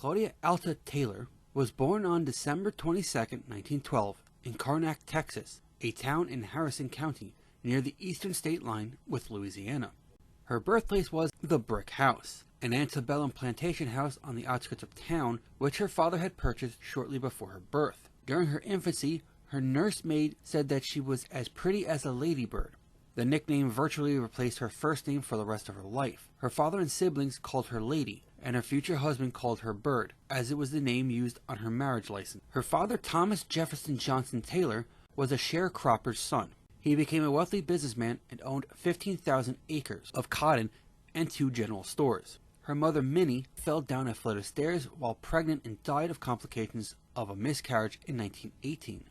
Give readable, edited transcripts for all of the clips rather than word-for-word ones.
Claudia Alta Taylor was born on December 22, 1912, in Karnak, Texas, a town in Harrison County near the eastern state line with Louisiana. Her birthplace was the Brick House, an antebellum plantation house on the outskirts of town, which her father had purchased shortly before her birth. During her infancy, her nursemaid said that she was as pretty as a ladybird. The nickname virtually replaced her first name for the rest of her life. Her father and siblings called her Lady, and her future husband called her Bird, as it was the name used on her marriage license. Her father, Thomas Jefferson Johnson Taylor, was a sharecropper's son. He became a wealthy businessman and owned 15,000 acres of cotton and 2 general stores. Her mother, Minnie, fell down a flight of stairs while pregnant and died of complications of a miscarriage in 1918.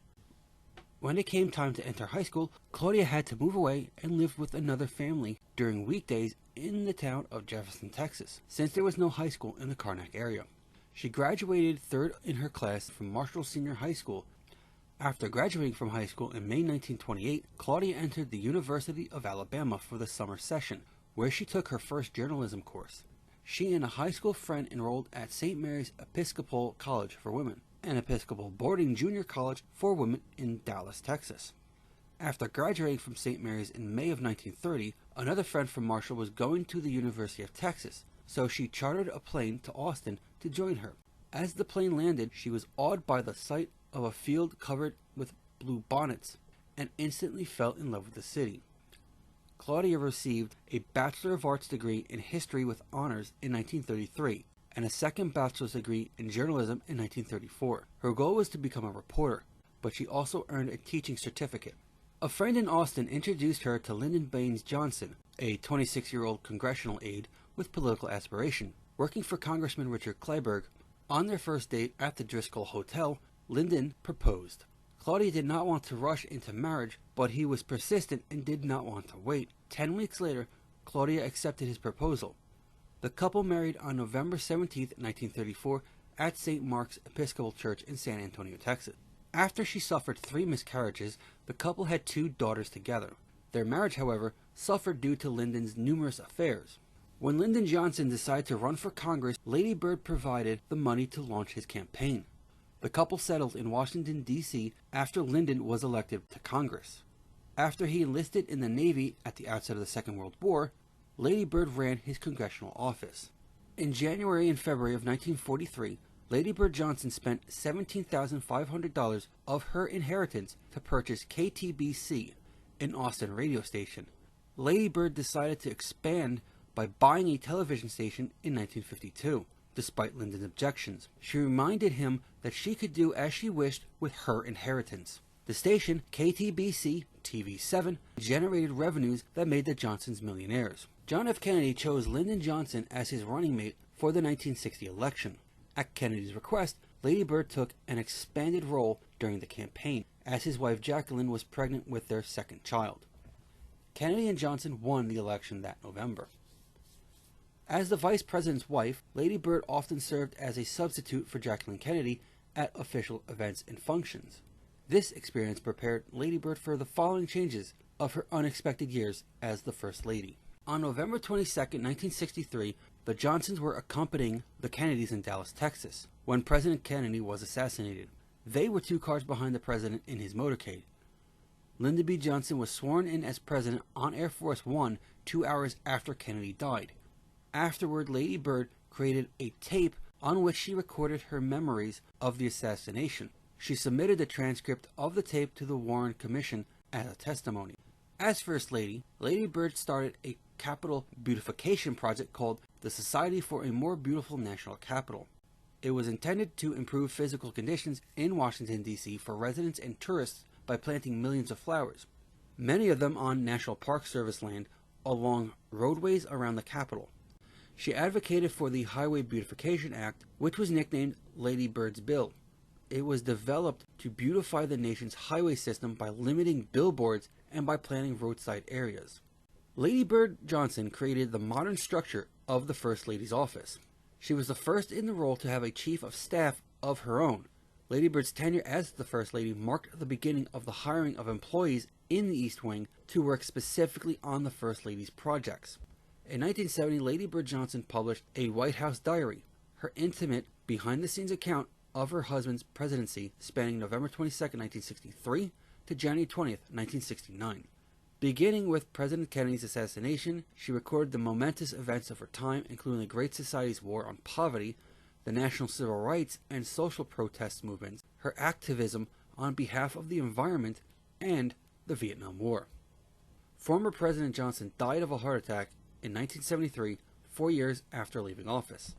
When it came time to enter high school, Claudia had to move away and live with another family during weekdays in the town of Jefferson, Texas, since there was no high school in the Karnak area. She graduated 3rd in her class from Marshall Senior High School. After graduating from high school in May 1928, Claudia entered the University of Alabama for the summer session, where she took her first journalism course. She and a high school friend enrolled at St. Mary's Episcopal College for Women, an Episcopal boarding junior college for women in Dallas, Texas. After graduating from St. Mary's in May of 1930, another friend from Marshall was going to the University of Texas, so she chartered a plane to Austin to join her. As the plane landed, she was awed by the sight of a field covered with blue bonnets and instantly fell in love with the city. Claudia received a Bachelor of Arts degree in History with honors in 1933 and a second bachelor's degree in journalism in 1934. Her goal was to become a reporter, but she also earned a teaching certificate. A friend in Austin introduced her to Lyndon B. Johnson, a 26-year-old congressional aide with political aspiration, working for Congressman Richard Clyburn. On their first date at the Driscoll Hotel, Lyndon proposed. Claudia did not want to rush into marriage, but he was persistent and did not want to wait. 10 weeks later, Claudia accepted his proposal. The couple married on November 17, 1934, at St. Mark's Episcopal Church in San Antonio, Texas. After she suffered 3 miscarriages, the couple had 2 daughters together. Their marriage, however, suffered due to Lyndon's numerous affairs. When Lyndon Johnson decided to run for Congress, Lady Bird provided the money to launch his campaign. The couple settled in Washington, D.C. after Lyndon was elected to Congress. After he enlisted in the Navy at the outset of the Second World War, Lady Bird ran his congressional office. In January and February of 1943, Lady Bird Johnson spent $17,500 of her inheritance to purchase KTBC, an Austin radio station. Lady Bird decided to expand by buying a television station in 1952. Despite Lyndon's objections, she reminded him that she could do as she wished with her inheritance. The station, KTBC TV7, generated revenues that made the Johnsons millionaires. John F. Kennedy chose Lyndon Johnson as his running mate for the 1960 election. At Kennedy's request, Lady Bird took an expanded role during the campaign, as his wife Jacqueline was pregnant with their second child. Kennedy and Johnson won the election that November. As the vice president's wife, Lady Bird often served as a substitute for Jacqueline Kennedy at official events and functions. This experience prepared Lady Bird for the following changes of her unexpected years as the First Lady. On November 22, 1963, the Johnsons were accompanying the Kennedys in Dallas, Texas, when President Kennedy was assassinated. They were 2 cars behind the president in his motorcade. Lyndon B. Johnson was sworn in as president on Air Force One 2 hours after Kennedy died. Afterward, Lady Bird created a tape on which she recorded her memories of the assassination. She submitted the transcript of the tape to the Warren Commission as a testimony. As First Lady, Lady Bird started a capital beautification project called the Society for a More Beautiful National Capital. It was intended to improve physical conditions in Washington, D.C. for residents and tourists by planting millions of flowers, many of them on National Park Service land along roadways around the Capitol. She advocated for the Highway Beautification Act, which was nicknamed Lady Bird's Bill. It was developed to beautify the nation's highway system by limiting billboards and by planning roadside areas. Lady Bird Johnson created the modern structure of the First Lady's office. She was the first in the role to have a chief of staff of her own. Lady Bird's tenure as the First Lady marked the beginning of the hiring of employees in the East Wing to work specifically on the First Lady's projects. In 1970, Lady Bird Johnson published a White House diary, her intimate behind-the-scenes account of her husband's presidency spanning November 22, 1963 to January 20, 1969. Beginning with President Kennedy's assassination, she recorded the momentous events of her time, including the Great Society's war on poverty, the national civil rights and social protest movements, her activism on behalf of the environment, and the Vietnam War. Former President Johnson died of a heart attack in 1973, 4 years after leaving office.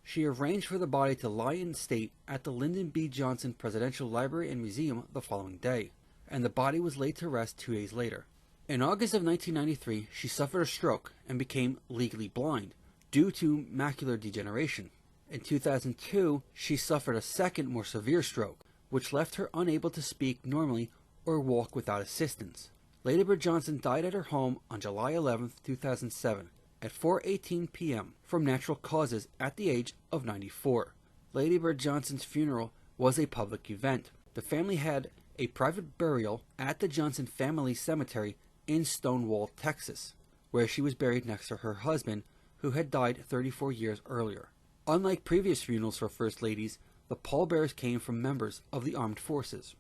She arranged for the body to lie in state at the Lyndon B. Johnson Presidential Library and Museum the following day, and the body was laid to rest 2 days later. In August of 1993, she suffered a stroke and became legally blind due to macular degeneration. In 2002, she suffered a second, more severe stroke, which left her unable to speak normally or walk without assistance. Lady Bird Johnson died at her home on July 11, 2007, at 4:18 p.m. from natural causes at the age of 94. Lady Bird Johnson's funeral was a public event. The family had a private burial at the Johnson Family Cemetery in Stonewall, Texas, where she was buried next to her husband, who had died 34 years earlier. Unlike previous funerals for First Ladies, the pallbearers came from members of the armed forces.